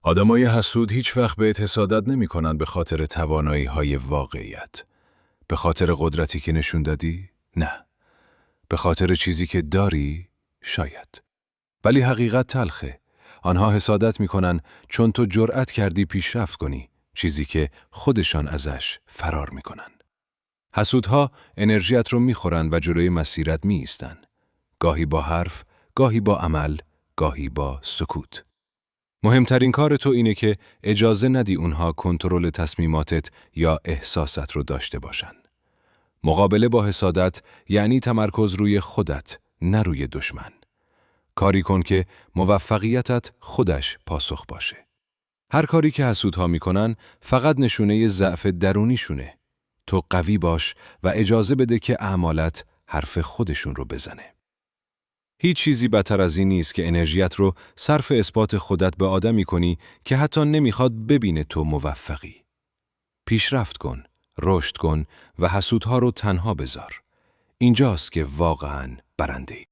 آدمای حسود هیچ وقت بهت حسادت نمی کنن به خاطر توانایی های واقعیت. به خاطر قدرتی که نشون دادی؟ نه. به خاطر چیزی که داری؟ شاید. ولی حقیقت تلخه. آنها حسادت می کنن چون تو جرأت کردی پیشرفت کنی، چیزی که خودشان ازش فرار می کنن. حسودها انرژیت رو می خورن و جلوی مسیرت می ایستن. گاهی با حرف، گاهی با عمل، گاهی با سکوت. مهمترین کار تو اینه که اجازه ندی اونها کنترل تصمیماتت یا احساسات رو داشته باشن. مقابله با حسادت یعنی تمرکز روی خودت، نه روی دشمن. کاری کن که موفقیتت خودش پاسخ باشه. هر کاری که حسودها میکنن فقط نشونه ضعف درونیشونه. تو قوی باش و اجازه بده که اعمالت حرف خودشون رو بزنه. هیچ چیزی بدتر از این نیست که انرژیت رو صرف اثبات خودت به آدمی کنی که حتی نمیخواد ببینه تو موفقی. پیشرفت کن، رشد کن و حسودها رو تنها بذار. اینجاست که واقعاً برنده‌ای.